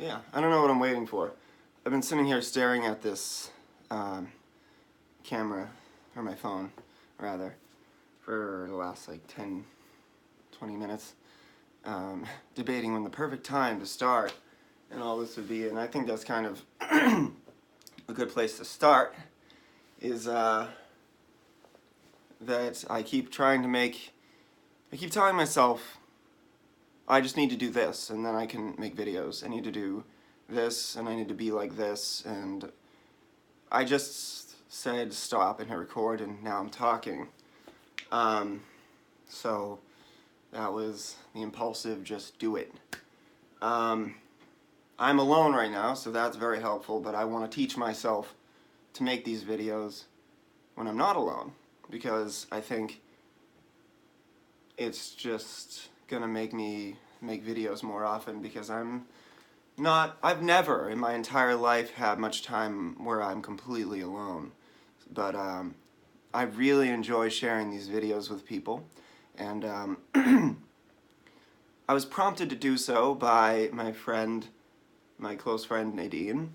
Yeah, I don't know what I'm waiting for. I've been sitting here staring at this camera, or my phone, rather, for the last like 10, 20 minutes, debating when the perfect time to start and all this would be, and I think that's kind of a good place to start, is that I keep telling myself, I just need to do this, and then I can make videos. I need to do this, and I need to be like this, and I just said stop and hit record, and now I'm talking. So that was the impulsive just do it. I'm alone right now, so that's very helpful, but I want to teach myself to make these videos when I'm not alone, because I think it's just gonna make me make videos more often, because I've never in my entire life had much time where I'm completely alone. But I really enjoy sharing these videos with people, and I was prompted to do so by my close friend Nadine,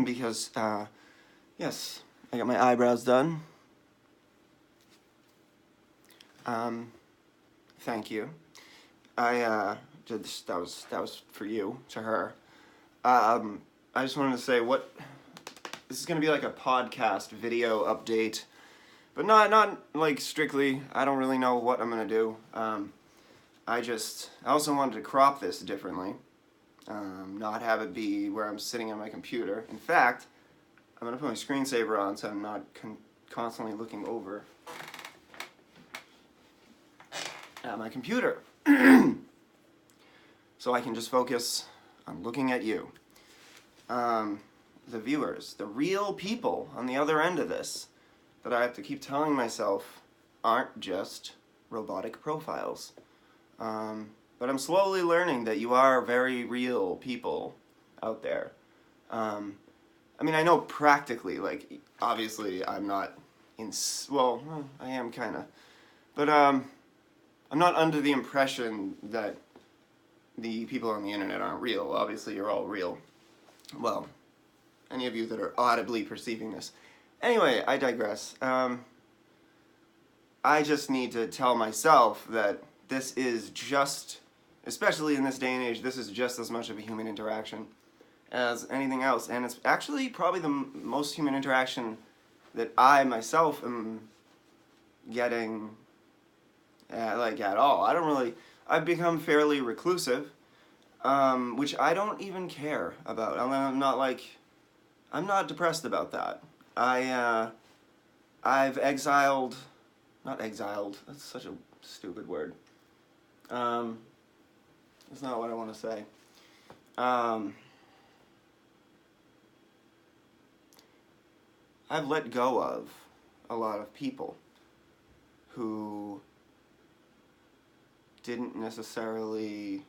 because yes, I got my eyebrows done. Thank you. That was for you, to her. I just wanted to say this is gonna be like a podcast video update, but not like strictly. I don't really know what I'm gonna do. I also wanted to crop this differently, not have it be where I'm sitting on my computer. In fact, I'm gonna put my screensaver on so I'm not constantly looking over at my computer. So I can just focus on looking at you. The viewers, the real people on the other end of this, that I have to keep telling myself aren't just robotic profiles. But I'm slowly learning that you are very real people out there. I mean, I know practically, like, obviously I'm not well, I am kind of. But I'm not under the impression that the people on the internet aren't real. Obviously, you're all real. Well, any of you that are audibly perceiving this. Anyway, I digress. I just need to tell myself that this is just, especially in this day and age, this is just as much of a human interaction as anything else. And it's actually probably the most human interaction that I myself am getting at all. I've become fairly reclusive, which I don't even care about. I'm not depressed about that. I've not exiled, that's such a stupid word. That's not what I want to say. I've let go of a lot of people who didn't necessarily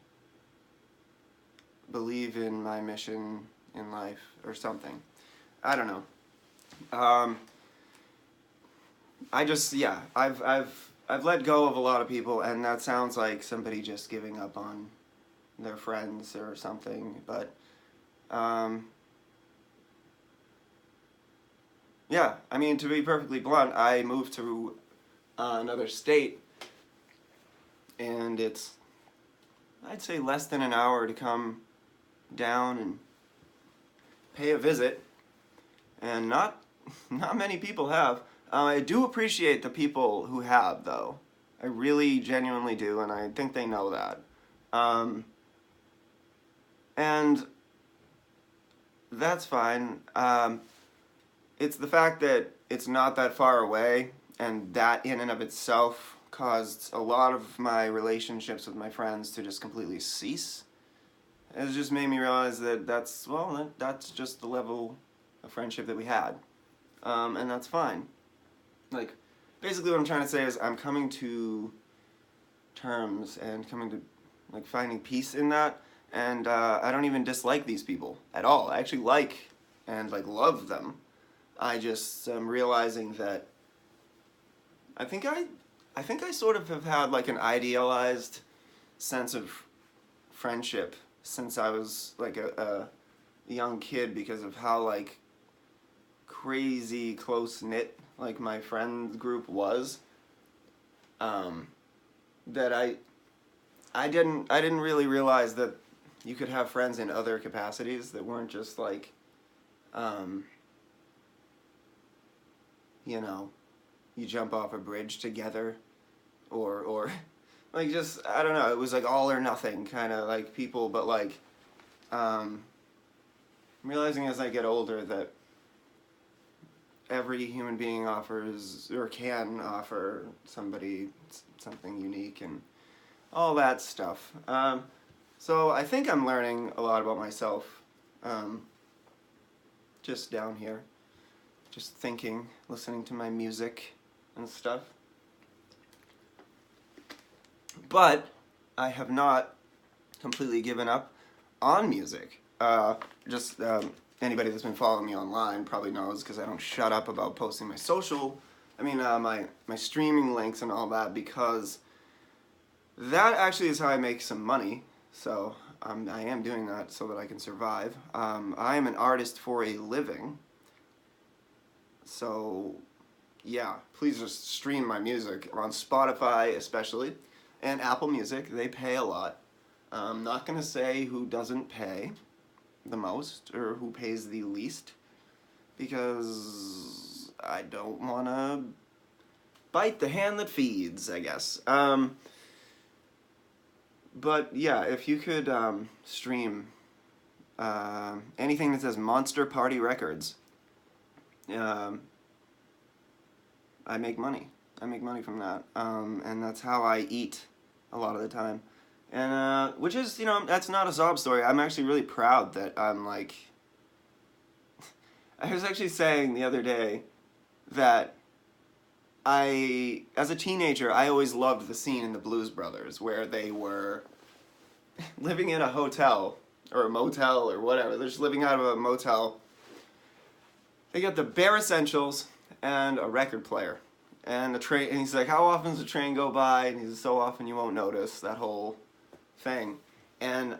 believe in my mission in life or something. I don't know. I've let go of a lot of people, and that sounds like somebody just giving up on their friends or something, but yeah, I mean, to be perfectly blunt, I moved to another state, and it's, I'd say, less than an hour to come down and pay a visit, and not many people have. I do appreciate the people who have, though. I really genuinely do, and I think they know that. And that's fine. It's the fact that it's not that far away, and that in and of itself caused a lot of my relationships with my friends to just completely cease. It just made me realize that that's just the level of friendship that we had. And that's fine. Like, basically what I'm trying to say is I'm coming to terms and coming to, like, finding peace in that, and I don't even dislike these people at all. I actually like and, like, love them. I just am realizing that I think I sort of have had, like, an idealized sense of friendship since I was like a young kid because of how like crazy close knit like my friend group was. That I didn't really realize that you could have friends in other capacities that weren't just like, um, you know, you jump off a bridge together, or like just I don't know. It was like all or nothing kind of like people, but like um, I'm realizing as I get older that every human being offers or can offer somebody something unique and all that stuff. So I think I'm learning a lot about myself, um, just down here, just thinking, listening to my music and stuff. But I have not completely given up on music. Just anybody that's been following me online probably knows because I don't shut up about posting my social. I mean, my streaming links and all that because that actually is how I make some money. So I am doing that so that I can survive. I am an artist for a living. So yeah, please just stream my music on Spotify especially and Apple Music. They pay a lot. I'm not going to say who doesn't pay the most or who pays the least because I don't want to bite the hand that feeds, I guess. But yeah, if you could stream anything that says Monster Party Records, um, I make money. I make money from that, and that's how I eat a lot of the time. And which is, that's not a sob story. I'm actually really proud that I'm like. I was actually saying the other day that as a teenager, I always loved the scene in the Blues Brothers where they were living in a hotel or a motel or whatever. They're just living out of a motel. They got the bare essentials and a record player and a train. And he's like, "How often does the train go by?" And he says, "So often you won't notice." That whole thing. And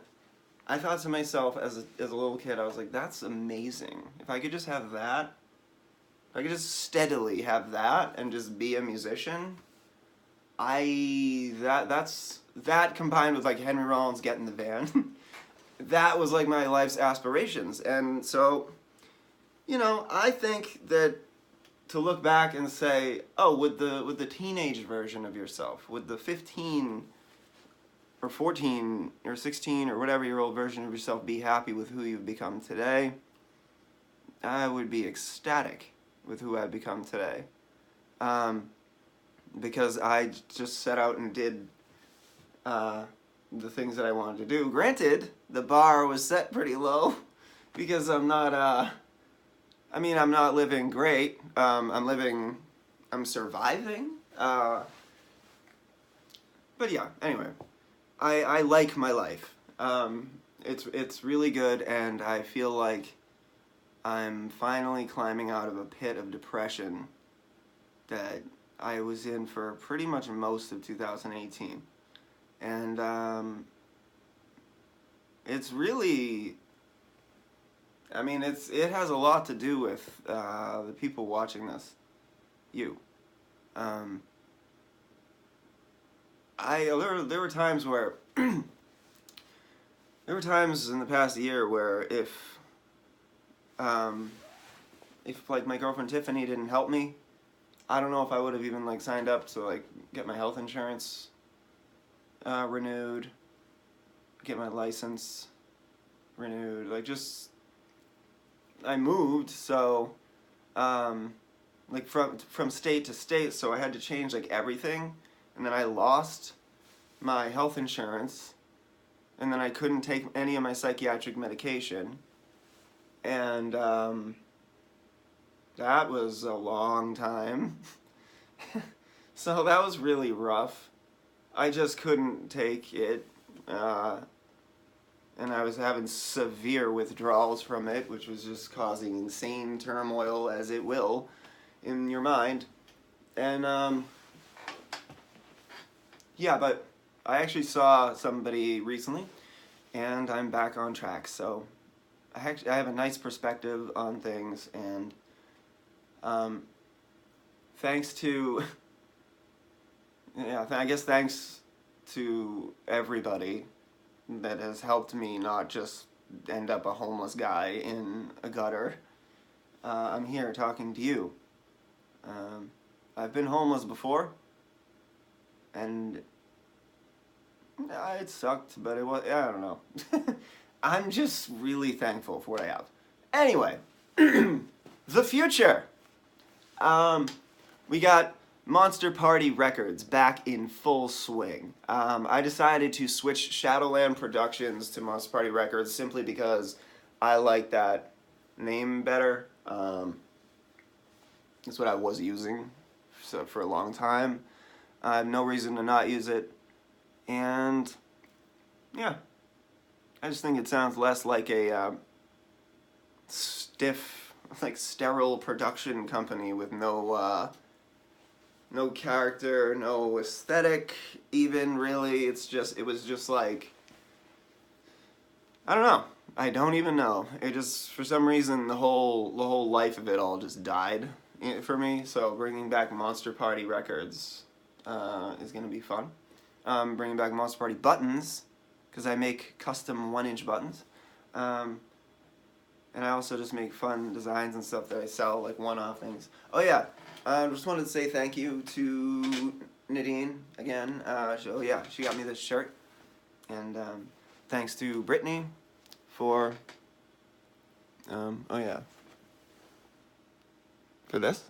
I thought to myself as a little kid, I was like, "That's amazing. If I could just have that." If I could just steadily have that and just be a musician, that combined with like Henry Rollins getting the van, that was like my life's aspirations. And so, I think that to look back and say, oh, would the teenage version of yourself, would the 15 or 14 or 16 or whatever year old version of yourself be happy with who you've become today? I would be ecstatic with who I've become today. Because I just set out and did the things that I wanted to do. Granted, the bar was set pretty low because I'm not living great. I'm surviving. But yeah, anyway, I like my life. It's really good, and I feel like I'm finally climbing out of a pit of depression that I was in for pretty much most of 2018. And it's really, it has a lot to do with the people watching this, you. There were times where, there were times in the past year where if like my girlfriend Tiffany didn't help me, I don't know if I would have even like signed up to like get my health insurance renewed, get my license renewed. Like just I moved, so like from state to state, so I had to change like everything, and then I lost my health insurance, and then I couldn't take any of my psychiatric medication, and that was a long time. So that was really rough. I just couldn't take it, and I was having severe withdrawals from it, which was just causing insane turmoil, as it will, in your mind. And yeah, but I actually saw somebody recently and I'm back on track. So I have a nice perspective on things, and thanks to I guess thanks to everybody that has helped me not just end up a homeless guy in a gutter. I'm here talking to you. I've been homeless before, and it sucked, but it was, I don't know. I'm just really thankful for what I have. Anyway, the future. We got Monster Party Records back in full swing. I decided to switch Shadowland Productions to Monster Party Records simply because I like that name better. That's what I was using for a long time. I have no reason to not use it. And yeah, I just think it sounds less like a stiff, like sterile production company with no character, no aesthetic even really. It was just like, I don't know. I don't even know. It just, for some reason, the whole life of it all just died for me. So bringing back Monster Party Records is gonna be fun. Bringing back Monster Party buttons, because I make custom 1-inch buttons. And I also just make fun designs and stuff that I sell, like one-off things. Oh yeah, I just wanted to say thank you to Nadine again. She got me this shirt. And thanks to Brittany for, for this.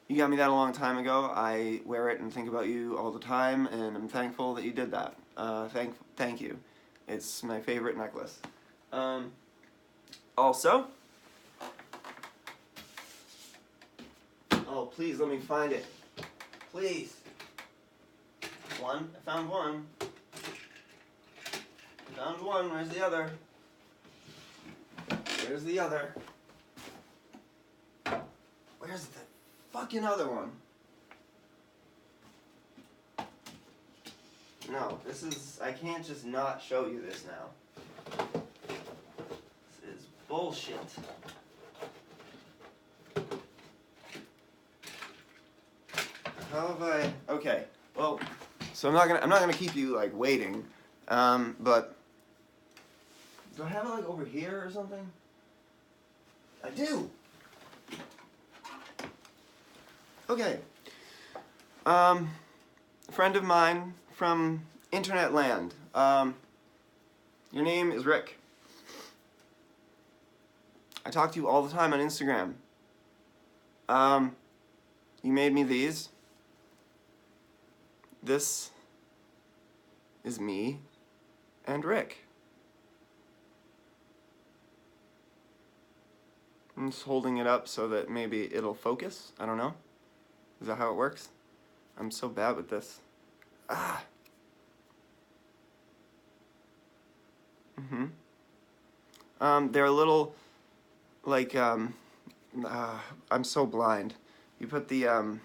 You got me that a long time ago. I wear it and think about you all the time, and I'm thankful that you did that. Thank you. It's my favorite necklace. Also, oh please let me find it. Please. One. I found one. Found one. Where's the other? Where's the other? Where's the fucking other one? No, this is, I can't just not show you this now. This is bullshit. How have I, okay, well, so I'm not gonna keep you like waiting, but do I have it like over here or something? I do. Okay. A friend of mine from internet land. Your name is Rick. I talk to you all the time on Instagram. You made me these. This is me and Rick. I'm just holding it up so that maybe it'll focus. I don't know. Is that how it works? I'm so bad with this. Ah. They're a little, like, I'm so blind. You put the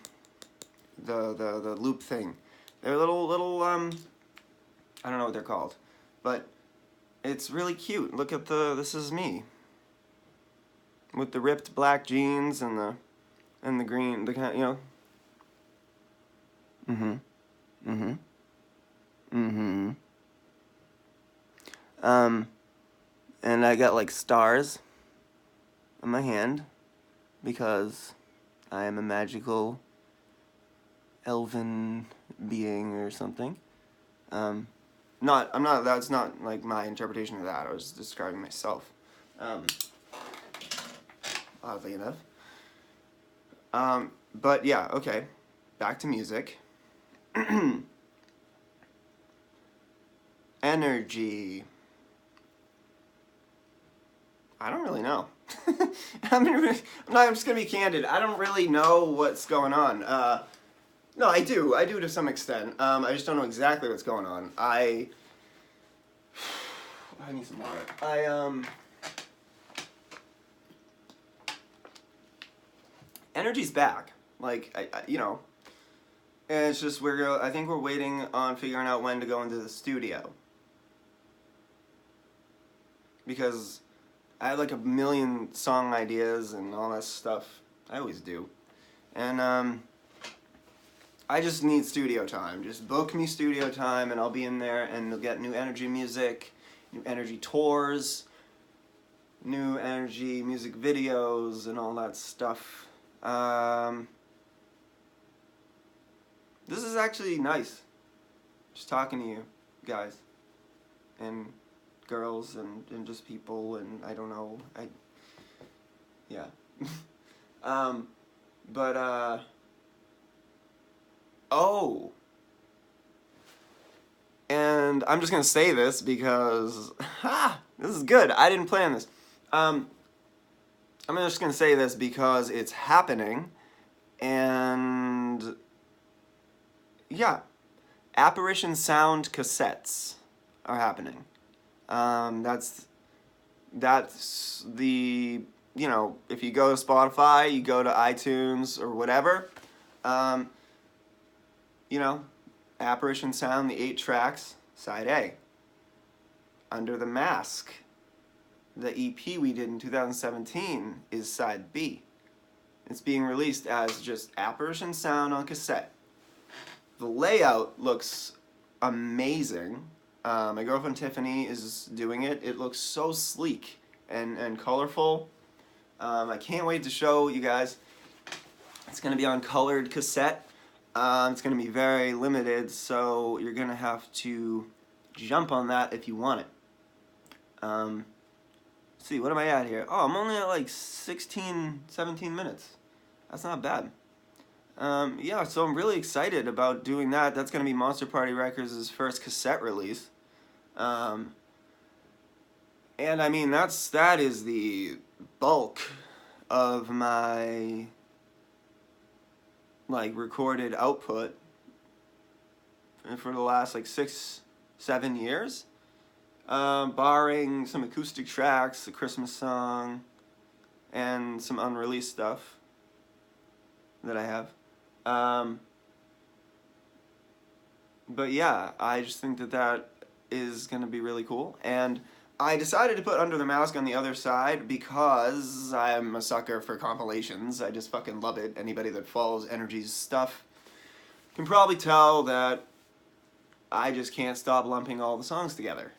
loop thing. They're little, I don't know what they're called. But it's really cute. Look at this is me. With the ripped black jeans and the green, the kind, you know. And I got like stars on my hand because I am a magical elven being or something. That's not like my interpretation of that. I was describing myself. Oddly enough. But yeah, okay. Back to music. Energy. I don't really know. I'm just gonna be candid. I don't really know what's going on. No, I do to some extent. I just don't know exactly what's going on. I need some water. Energy's back. Like, you know, And it's just I think we're waiting on figuring out when to go into the studio. Because I have like a million song ideas and all that stuff. I always do. And I just need studio time. Just book me studio time and I'll be in there and you'll get new energy music, new energy tours, new energy music videos and all that stuff. This is actually nice. Just talking to you guys and girls and just people and I don't know. Yeah. But oh. And I'm just gonna say this because this is good. I didn't plan this. I'm just gonna say this because it's happening, and yeah, apparition sound cassettes are happening. That's the, you know, if you go to Spotify, you go to iTunes or whatever, you know, Apparition Sound, the 8 tracks, side A. Under the Mask, the EP we did in 2017, is side B. It's being released as just Apparition Sound on cassette. The layout looks amazing. My girlfriend Tiffany is doing it. It looks so sleek and colorful. I can't wait to show you guys. It's going to be on colored cassette. It's going to be very limited, so you're going to have to jump on that if you want it. Let's see, what am I at here? Oh, I'm only at like 16, 17 minutes. That's not bad. Yeah, so I'm really excited about doing that. That's going to be Monster Party Records' first cassette release. And I mean, that is the bulk of my like recorded output for the last like 6-7 years, barring some acoustic tracks, a Christmas song, and some unreleased stuff that I have. But yeah, I just think that is going to be really cool. And I decided to put Under the Mask on the other side because I'm a sucker for compilations. I just fucking love it. Anybody that follows Energy's stuff can probably tell that I just can't stop lumping all the songs together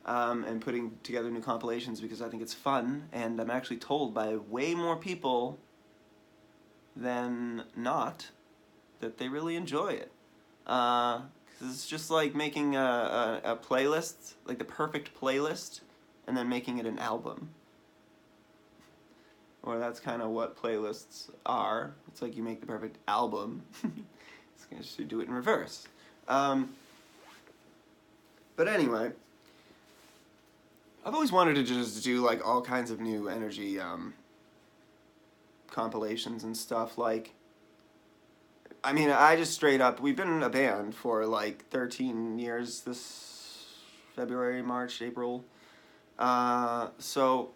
and putting together new compilations because I think it's fun, and I'm actually told by way more people than not that they really enjoy it. It's just like making a playlist, like the perfect playlist, and then making it an album. Or that's kind of what playlists are. It's like you make the perfect album. It's going to do it in reverse. But anyway, I've always wanted to just do like all kinds of new energy compilations and stuff. Like, I mean, I just straight up, we've been in a band for like 13 years this February, March, April. So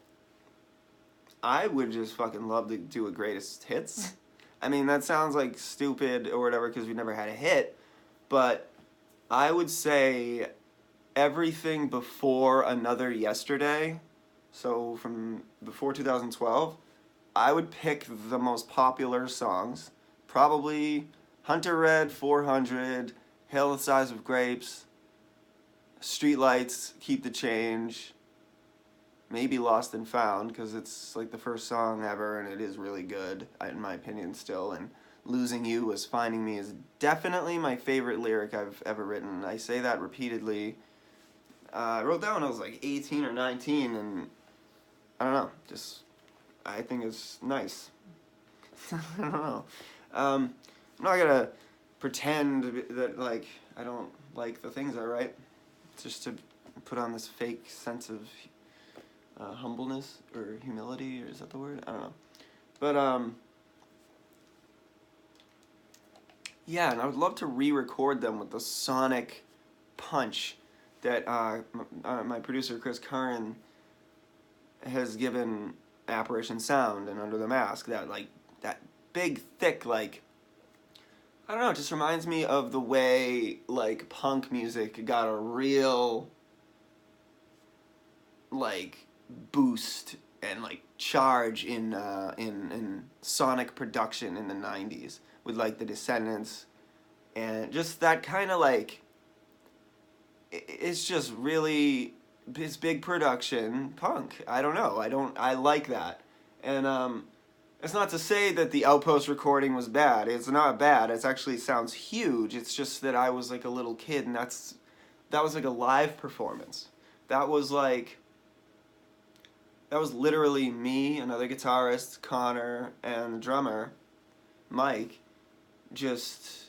I would just fucking love to do a greatest hits. I mean, that sounds like stupid or whatever because we never had a hit, but I would say everything before Another Yesterday, so from before 2012, I would pick the most popular songs. Probably Hunter Red, 400, Hail the Size of Grapes, Streetlights, Keep the Change, maybe Lost and Found, because it's like the first song ever and it is really good, in my opinion still, and Losing You Was Finding Me is definitely my favorite lyric I've ever written. I say that repeatedly. I wrote that when I was like 18 or 19, and I don't know, just, I think it's nice. I don't know. I'm not gonna pretend that like I don't like the things I write, just to put on this fake sense of humbleness or humility, or is that the word? I don't know. But yeah, and I would love to re-record them with the sonic punch that my producer Chris Curran has given Apparition Sound and Under the Mask. That like that big thick like I don't know, it just reminds me of the way, like, punk music got a real, like, boost and, like, charge in sonic production in the 90s with, like, the Descendants, and just that kind of, like, it's just really, it's big production punk. I don't know, I like that. And, it's not to say that the Outpost recording was bad. It's not bad. It actually sounds huge. It's just that I was like a little kid, and that was like a live performance. That was like that was literally me, another guitarist, Connor, and the drummer, Mike. Just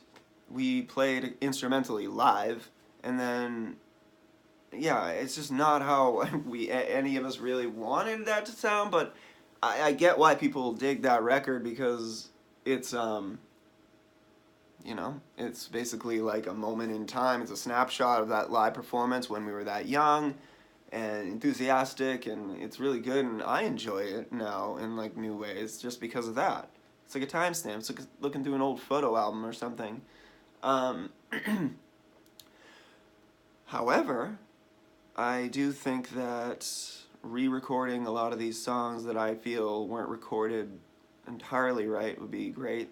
we played instrumentally live, and then yeah, it's just not how any of us really wanted that to sound, but I get why people dig that record because it's you know, it's basically like a moment in time. It's a snapshot of that live performance when we were that young and enthusiastic, and it's really good, and I enjoy it now in like new ways just because of that. It's like a timestamp. It's like looking through an old photo album or something. Um, However, I do think that re-recording a lot of these songs that I feel weren't recorded entirely right would be great,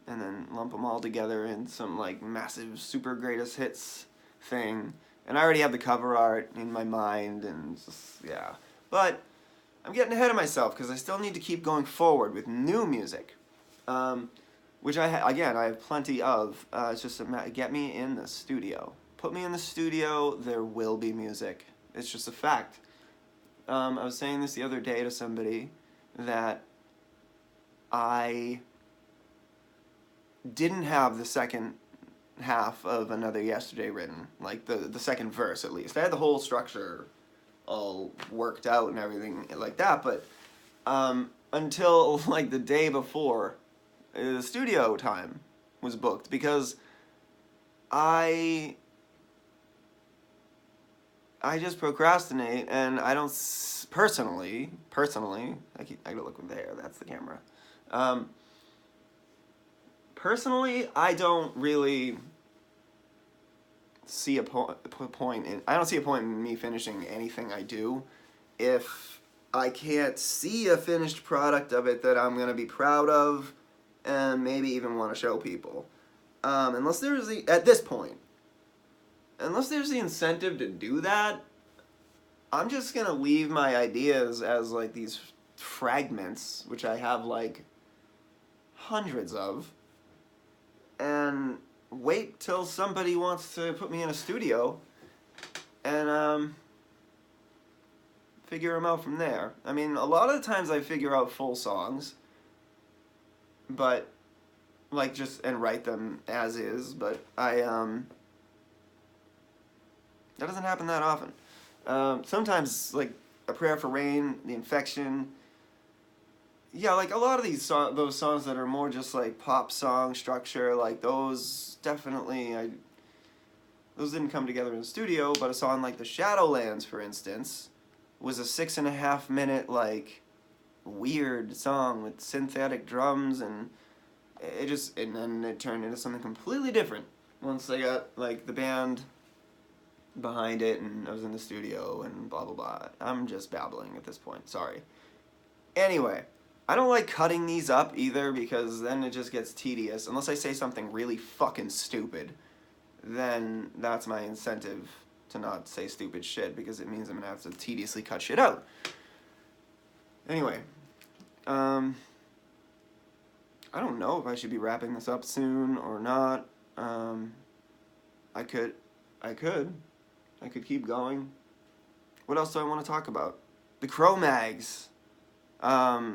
and then lump them all together in some like massive super greatest hits thing. And I already have the cover art in my mind, and just, yeah. But I'm getting ahead of myself because I still need to keep going forward with new music, which again I have plenty of. It's just get me in the studio. Put me in the studio. There will be music. It's just a fact. I was saying this the other day to somebody that I didn't have the second half of Another Yesterday written, like the second verse at least. I had the whole structure all worked out and everything like that, but until like the day before the studio time was booked, because I just procrastinate, and I don't personally. I gotta look there. That's the camera. Personally, I don't really see a point in. I don't see a point in me finishing anything I do if I can't see a finished product of it that I'm gonna be proud of, and maybe even want to show people. Unless there's at this point, unless there's the incentive to do that, I'm just gonna leave my ideas as like these fragments, which I have like hundreds of, and wait till somebody wants to put me in a studio and figure them out from there. I mean, a lot of the times I figure out full songs, but like just and write them as is, but that doesn't happen that often. Sometimes like A Prayer for Rain, The Infection. Yeah, like a lot of those songs that are more just like pop song structure, like those definitely those didn't come together in the studio. But a song like The Shadowlands, for instance, was a 6.5 minute like weird song with synthetic drums, and and then it turned into something completely different once I got like the band behind it and I was in the studio and blah blah blah. I'm just babbling at this point. Sorry. Anyway, I don't like cutting these up either because then it just gets tedious. Unless I say something really fucking stupid, then that's my incentive to not say stupid shit because it means I'm gonna have to tediously cut shit out. Anyway, I don't know if I should be wrapping this up soon or not. I could keep going. What else do I want to talk about? The cro-mags. I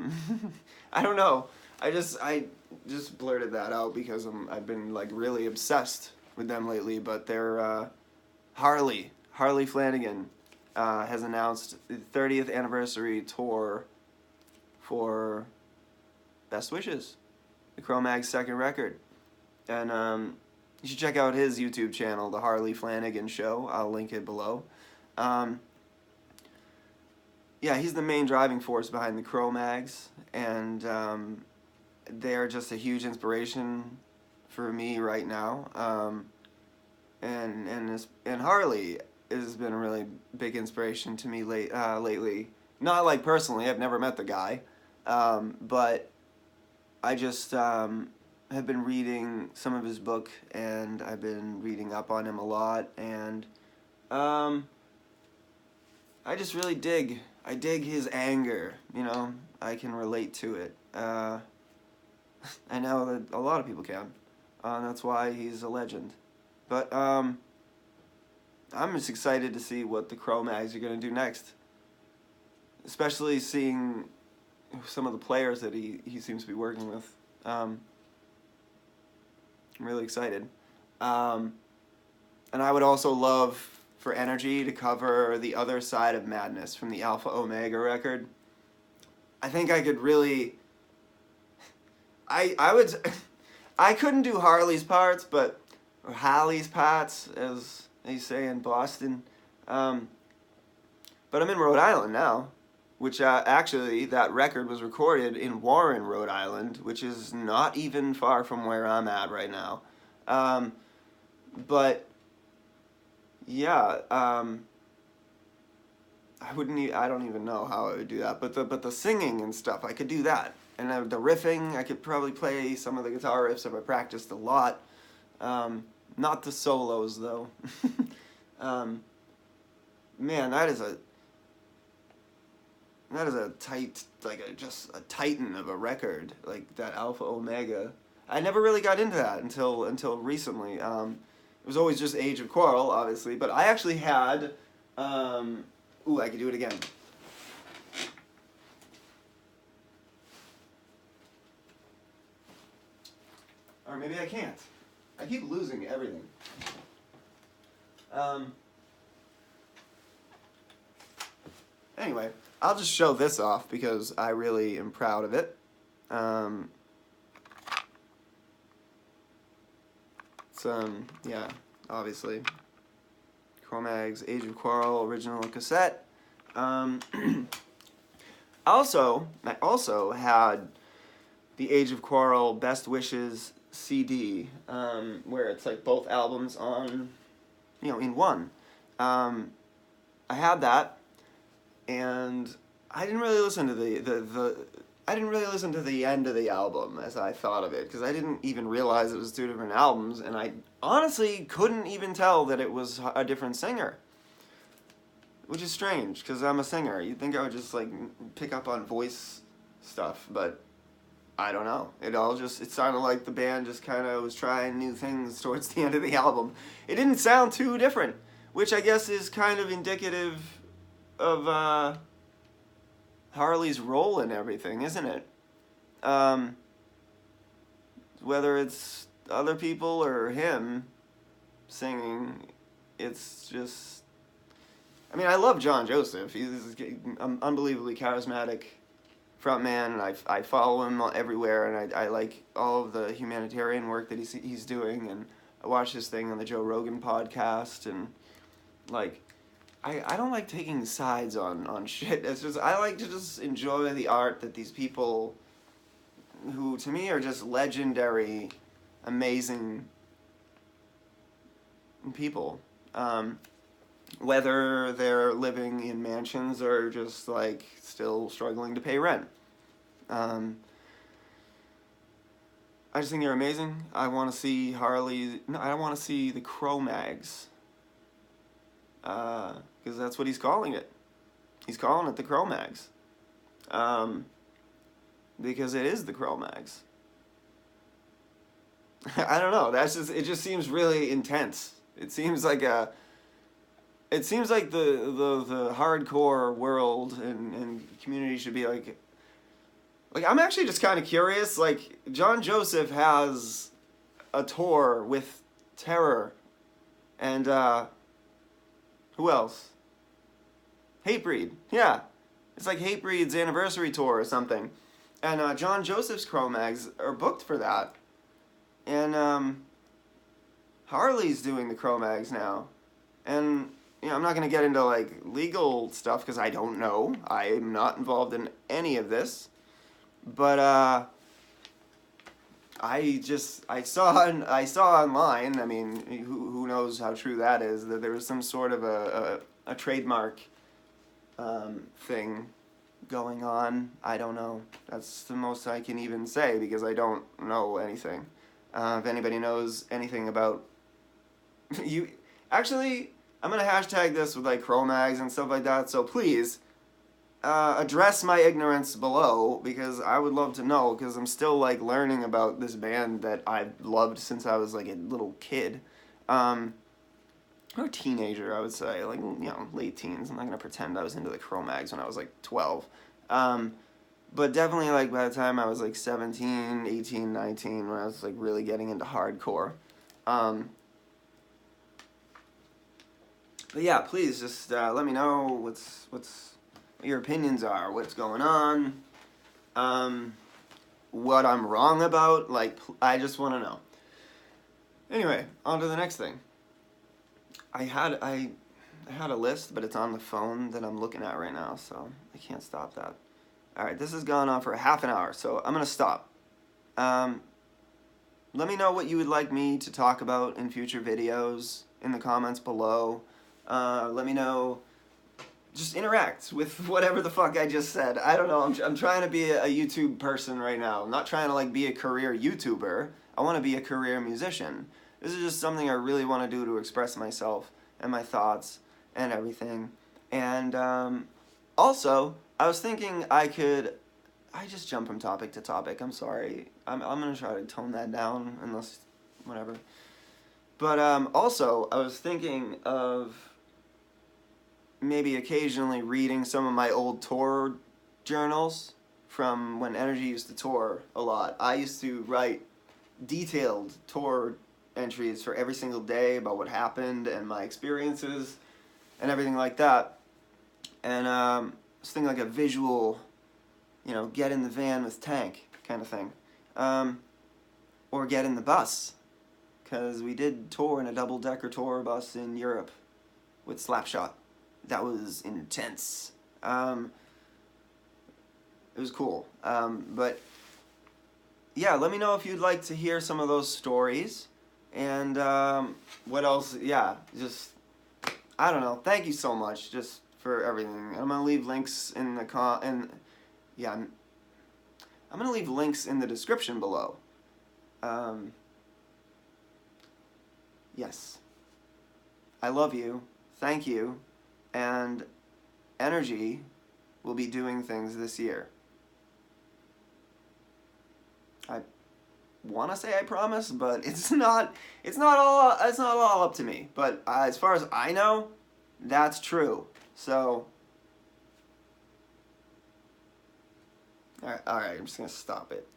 don't know. I just blurted that out because I've been like really obsessed with them lately. But they're Harley Flanagan has announced the 30th anniversary tour for Best Wishes, the cro-mags' second record, and you should check out his YouTube channel, The Harley Flanagan Show. I'll link it below. Yeah, he's the main driving force behind the cro-mags, and they're just a huge inspiration for me right now. And Harley has been a really big inspiration to me lately. Not like personally, I've never met the guy, but I just have been reading some of his book, and I've been reading up on him a lot, and I just really dig. I dig his anger. You know, I can relate to it. I know that a lot of people can. That's why he's a legend. But I'm just excited to see what the cro-mags are going to do next. Especially seeing some of the players that he seems to be working with. I'm really excited. And I would also love for Energy to cover The Other Side of Madness from the Alpha Omega record. I think I could really... I would... I couldn't do Harley's parts, but... or Hallie's parts, as they say in Boston. But I'm in Rhode Island now, which actually, that record was recorded in Warren, Rhode Island, which is not even far from where I'm at right now. But... yeah, I don't even know how I would do that, but the singing and stuff, I could do that. And the riffing, I could probably play some of the guitar riffs if I practiced a lot. Not the solos, though. Man, that is a tight, like just a titan of a record, like that Alpha Omega. I never really got into that until recently. It was always just Age of Quarrel, obviously, but I actually had, ooh, I could do it again. Or maybe I can't. I keep losing everything. Anyway, I'll just show this off because I really am proud of it. Yeah, obviously. cro-mags, Age of Quarrel, original cassette. I also had the Age of Quarrel Best Wishes CD, where it's like both albums on, in one. I had that, and I didn't really listen to I didn't really listen to the end of the album as I thought of it, because I didn't even realize it was two different albums, and I honestly couldn't even tell that it was a different singer. Which is strange, because I'm a singer. You'd think I would just, like, pick up on voice stuff, but I don't know. It sounded like the band just kind of was trying new things towards the end of the album. It didn't sound too different, which I guess is kind of indicative of, Harley's role in everything, isn't it? Whether it's other people or him singing, it's just... I mean, I love John Joseph. He's an unbelievably charismatic frontman, and I follow him everywhere, and I like all of the humanitarian work that he's doing, and I watch his thing on the Joe Rogan podcast, and, like... I don't like taking sides on shit. It's just, I like to just enjoy the art that these people, who to me are just legendary, amazing people. Whether they're living in mansions or just like still struggling to pay rent. I just think they're amazing. I want to see I want to see the cro-mags. Because that's what he's calling it. He's calling it the cro-mags. Because it is the cro-mags. I don't know. It just seems really intense. It seems like the hardcore world and community should be like I'm actually just kind of curious. Like, John Joseph has a tour with Terror and who else? Hatebreed. Yeah. It's like Hatebreed's anniversary tour or something. And John Joseph's cro-mags are booked for that. And Harley's doing the cro-mags now. And, I'm not going to get into, like, legal stuff because I don't know. I am not involved in any of this. But I saw online. I mean, who knows how true that is? That there was some sort of a trademark thing going on. I don't know. That's the most I can even say because I don't know anything. If anybody knows anything about you, actually, I'm gonna hashtag this with like cro-mags and stuff like that. So please address my ignorance below because I would love to know because I'm still like learning about this band that I've loved since I was like a little kid. Or teenager, I would say, like, you know, late teens. I'm not gonna pretend I was into the cro-mags when I was like 12. But definitely like by the time I was like 17, 18, 19, when I was like really getting into hardcore. But yeah, please just let me know what your opinions are, what's going on, what I'm wrong about. Like, I just want to know. Anyway, on to the next thing. I had a list, but it's on the phone that I'm looking at right now, so I can't stop that. All right, this has gone on for half an hour, so I'm gonna stop. Let me know what you would like me to talk about in future videos in the comments below. Let me know. Just interact with whatever the fuck I just said. I don't know. I'm trying to be a YouTube person right now. I'm not trying to like be a career YouTuber. I want to be a career musician. This is just something I really want to do to express myself and my thoughts and everything. And also, I was thinking I just jump from topic to topic. I'm sorry. I'm gonna try to tone that down unless whatever. But also, I was thinking of maybe occasionally reading some of my old tour journals from when Energy used to tour a lot. I used to write detailed tour entries for every single day about what happened and my experiences and everything like that. And I was thinking like a visual, you know, get in the van with Tank kind of thing. Or get in the bus, because we did tour in a double-decker tour bus in Europe with Slapshot. That was intense. It was cool. But yeah, let me know if you'd like to hear some of those stories. And what else? Yeah, just, I don't know. Thank you so much just for everything. I'm going to leave links in the I'm going to leave links in the description below. Yes. I love you. Thank you. And Energy will be doing things this year. I want to say I promise, but it's not all up to me. But as far as I know, that's true. So all right, I'm just going to stop it.